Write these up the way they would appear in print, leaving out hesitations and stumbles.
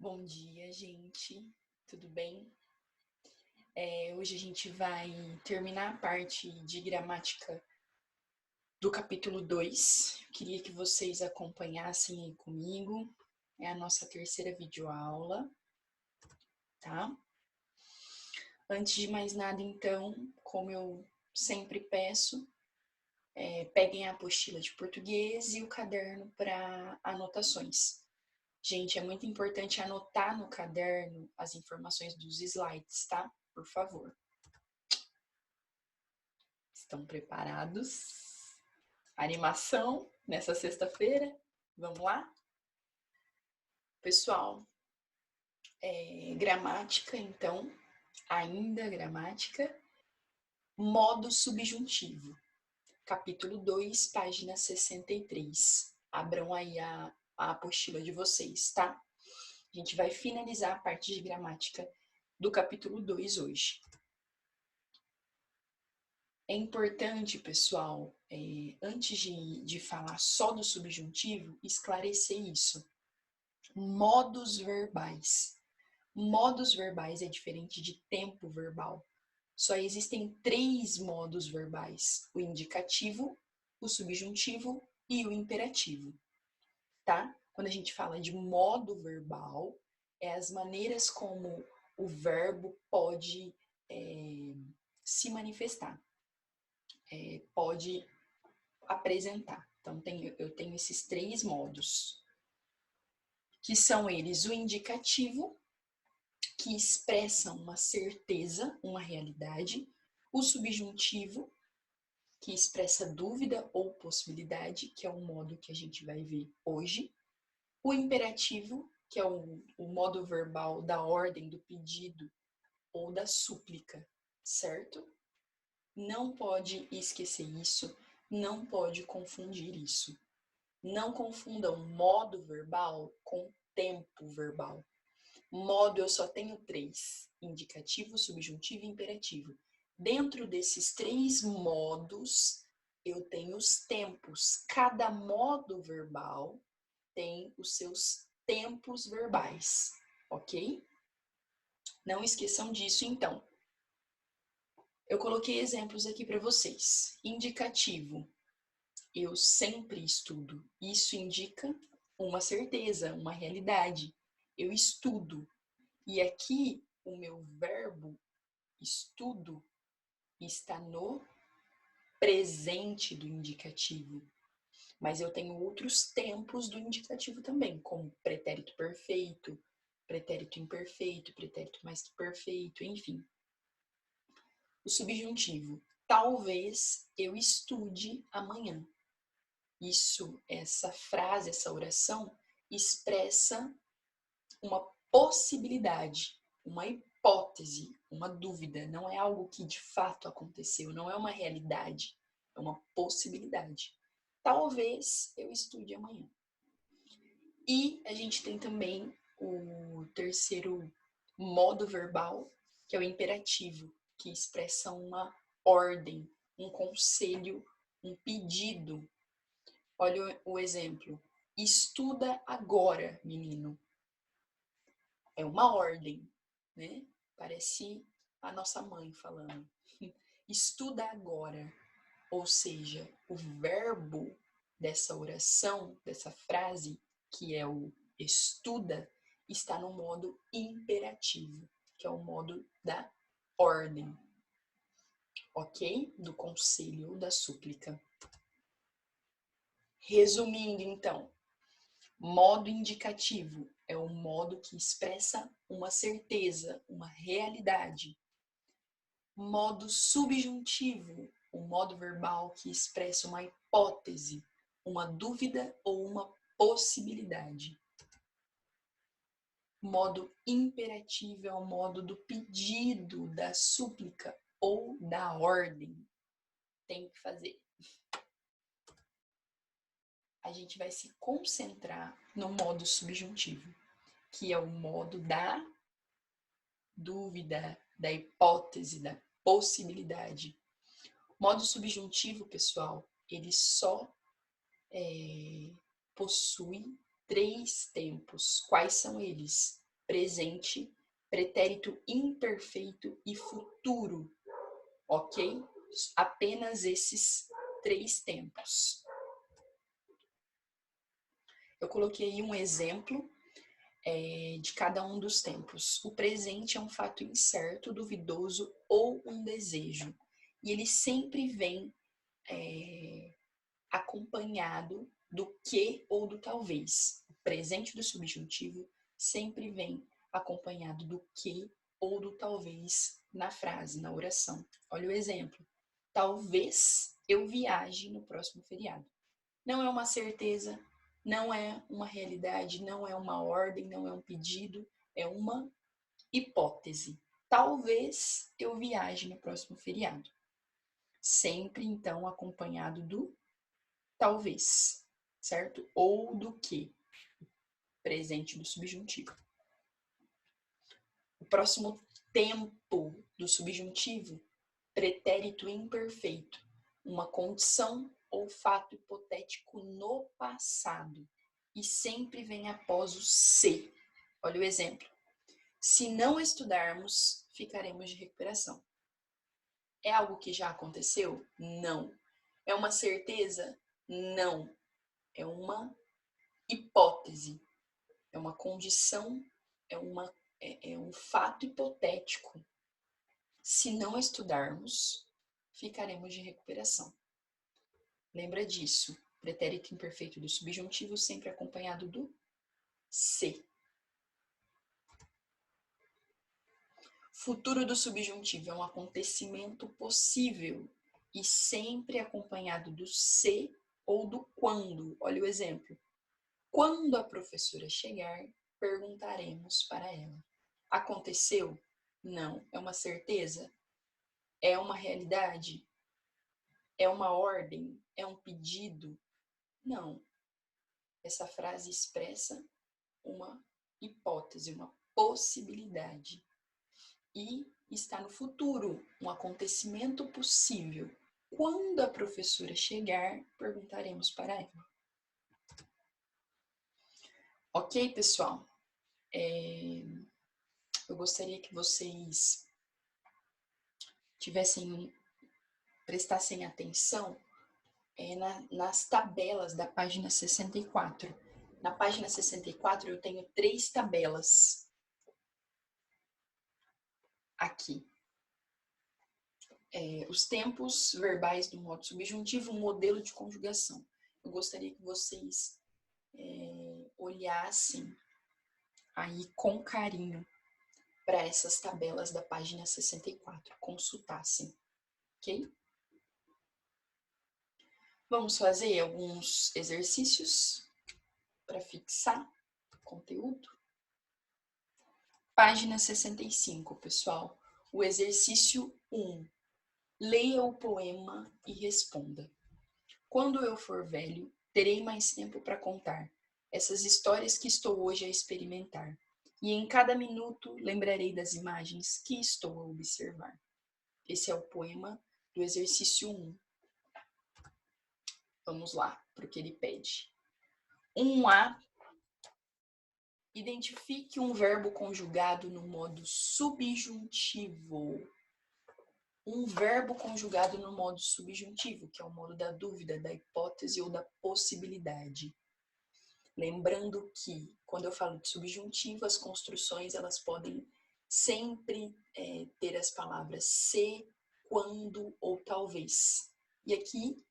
Bom dia, gente. Tudo bem? Hoje a gente vai terminar a parte de gramática do capítulo 2. Queria que vocês acompanhassem aí comigo. É a nossa terceira videoaula, tá? Antes de mais nada, então, como eu sempre peço, peguem a apostila de português e o caderno para anotações. Gente, é muito importante anotar no caderno as informações dos slides, tá? Por favor. Estão preparados? Animação nessa sexta-feira? Vamos lá? Pessoal, gramática, então, ainda gramática, modo subjuntivo, capítulo 2, página 63. Abram aí a apostila de vocês, tá? A gente vai finalizar a parte de gramática do capítulo 2 hoje. É importante, pessoal, antes de falar só do subjuntivo, esclarecer isso. Modos verbais. Modos verbais é diferente de tempo verbal. Só existem 3 modos verbais: o indicativo, o subjuntivo e o imperativo, tá? Quando a gente fala de modo verbal, é as maneiras como o verbo pode se manifestar, pode apresentar. Então, eu tenho esses 3 modos, que são eles: o indicativo, que expressa uma certeza, uma realidade; o subjuntivo, que expressa dúvida ou possibilidade, que é o modo que a gente vai ver hoje; o imperativo, que é o modo verbal da ordem, do pedido ou da súplica, certo? Não pode esquecer isso, não pode confundir isso. Não confundam modo verbal com tempo verbal. Modo eu só tenho 3: indicativo, subjuntivo e imperativo. Dentro desses 3 modos, eu tenho os tempos. Cada modo verbal tem os seus tempos verbais, ok? Não esqueçam disso, então. Eu coloquei exemplos aqui para vocês. Indicativo: eu sempre estudo. Isso indica uma certeza, uma realidade. Eu estudo. E aqui o meu verbo estudo está no presente do indicativo. Mas eu tenho outros tempos do indicativo também, como pretérito perfeito, pretérito imperfeito, pretérito mais que perfeito, enfim. O subjuntivo: talvez eu estude amanhã. Essa frase, essa oração expressa uma possibilidade, uma hipótese, uma dúvida. Não é algo que de fato aconteceu, não é uma realidade, é uma possibilidade. Talvez eu estude amanhã. E a gente tem também o terceiro modo verbal, que é o imperativo, que expressa uma ordem, um conselho, um pedido. Olha o exemplo: estuda agora, menino. É uma ordem, né? Parece a nossa mãe falando. Estuda agora. Ou seja, o verbo dessa oração, dessa frase, que é o estuda, está no modo imperativo, que é o modo da ordem, ok? Do conselho ou da súplica. Resumindo, então, modo indicativo é o modo que expressa uma certeza, uma realidade. Modo subjuntivo, o modo verbal que expressa uma hipótese, uma dúvida ou uma possibilidade. Modo imperativo é o modo do pedido, da súplica ou da ordem. Tem que fazer. A gente vai se concentrar no modo subjuntivo, que é o modo da dúvida, da hipótese, da possibilidade. Modo subjuntivo, pessoal, ele só possui 3 tempos. Quais são eles? presente, pretérito imperfeito e futuro, ok? Apenas esses 3 tempos. Eu coloquei um exemplo de cada um dos tempos. O presente é um fato incerto, duvidoso ou um desejo. E ele sempre vem acompanhado do que ou do talvez. O presente do subjuntivo sempre vem acompanhado do que ou do talvez na frase, na oração. Olha o exemplo. Talvez eu viaje no próximo feriado. Não é uma certeza, não é uma realidade, não é uma ordem, não é um pedido, é uma hipótese. Talvez eu viaje no próximo feriado. Sempre, então, acompanhado do talvez, certo? Ou do que, presente do subjuntivo. O próximo tempo do subjuntivo, pretérito imperfeito, uma condição ou fato hipotético no passado e sempre vem após o se. Olha o exemplo. Se não estudarmos, ficaremos de recuperação. É algo que já aconteceu? Não. É uma certeza? Não. É uma hipótese. É uma condição, é um fato hipotético. Se não estudarmos, ficaremos de recuperação. Lembra disso. Pretérito imperfeito do subjuntivo sempre acompanhado do se. Futuro do subjuntivo é um acontecimento possível e sempre acompanhado do se ou do quando. Olha o exemplo. Quando a professora chegar, perguntaremos para ela. Aconteceu? Não. É uma certeza? É uma realidade? É uma ordem? É um pedido? Não. Essa frase expressa uma hipótese, uma possibilidade. E está no futuro, um acontecimento possível. Quando a professora chegar, perguntaremos para ela. Ok, pessoal? Eu gostaria que vocês prestassem atenção nas tabelas da página 64. Na página 64 eu tenho 3 tabelas aqui. Os tempos verbais do modo subjuntivo, um modelo de conjugação. Eu gostaria que vocês olhassem aí com carinho para essas tabelas da página 64, consultassem, ok? Vamos fazer alguns exercícios para fixar o conteúdo. Página 65, pessoal. O exercício 1. Leia o poema e responda. Quando eu for velho, terei mais tempo para contar essas histórias que estou hoje a experimentar. E em cada minuto lembrarei das imagens que estou a observar. Esse é o poema do exercício 1. Vamos lá, para o que ele pede. 1A. Identifique um verbo conjugado no modo subjuntivo. Um verbo conjugado no modo subjuntivo, que é o modo da dúvida, da hipótese ou da possibilidade. Lembrando que, quando eu falo de subjuntivo, as construções elas podem sempre ter as palavras se, quando ou talvez. E aqui,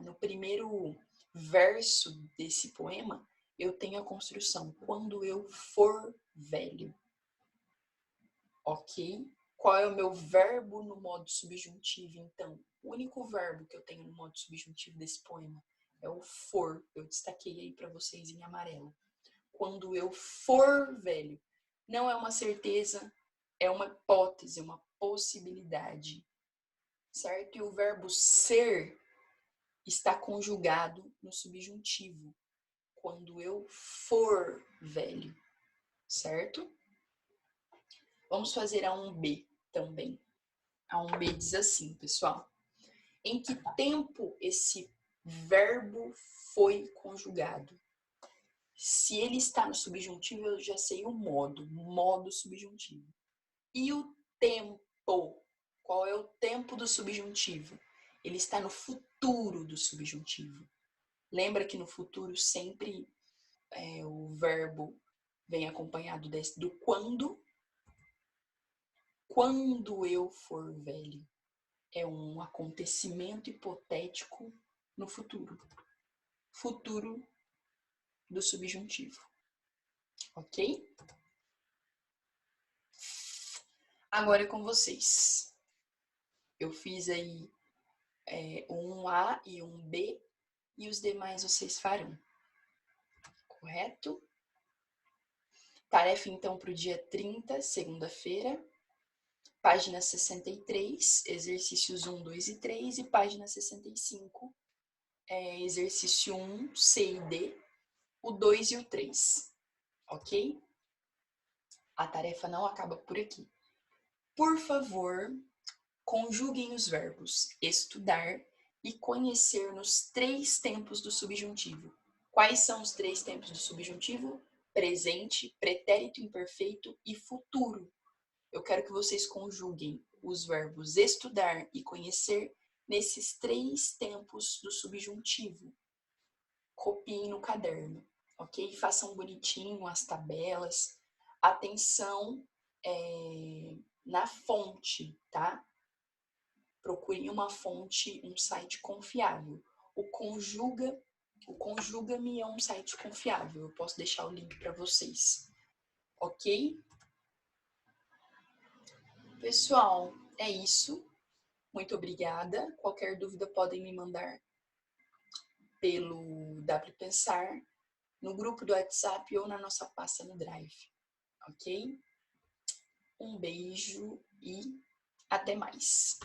no primeiro verso desse poema, eu tenho a construção quando eu for velho. Ok? Qual é o meu verbo no modo subjuntivo, então? O único verbo que eu tenho no modo subjuntivo desse poema é o for. Eu destaquei aí para vocês em amarelo. Quando eu for velho. Não é uma certeza, é uma hipótese, uma possibilidade. Certo? E o verbo ser está conjugado no subjuntivo. Quando eu for velho. Certo? Vamos fazer a 1B também. A 1B diz assim, pessoal. Em que tempo esse verbo foi conjugado? Se ele está no subjuntivo, eu já sei o modo subjuntivo. E o tempo? Qual é o tempo do subjuntivo? Ele está no futuro do subjuntivo. Lembra que no futuro sempre o verbo vem acompanhado do quando? Quando eu for velho. É um acontecimento hipotético no futuro. Futuro do subjuntivo. Ok? Agora é com vocês. Eu fiz aí um A e um B e os demais vocês farão. Correto? Tarefa então para o dia 30, segunda-feira. Página 63, exercícios 1, 2 e 3. E página 65, exercício 1, C e D, o 2 e o 3. Ok? A tarefa não acaba por aqui. Por favor, conjuguem os verbos estudar e conhecer nos 3 tempos do subjuntivo. Quais são os 3 tempos do subjuntivo? Presente, pretérito imperfeito e futuro. Eu quero que vocês conjuguem os verbos estudar e conhecer nesses 3 tempos do subjuntivo. Copiem no caderno, ok? Façam bonitinho as tabelas. Atenção na fonte, tá? Procurem uma fonte, um site confiável. O Conjuga-me é um site confiável. Eu posso deixar o link para vocês, ok? Pessoal, é isso. Muito obrigada. Qualquer dúvida podem me mandar pelo WPensar, no grupo do WhatsApp ou na nossa pasta no Drive, ok? Um beijo e até mais.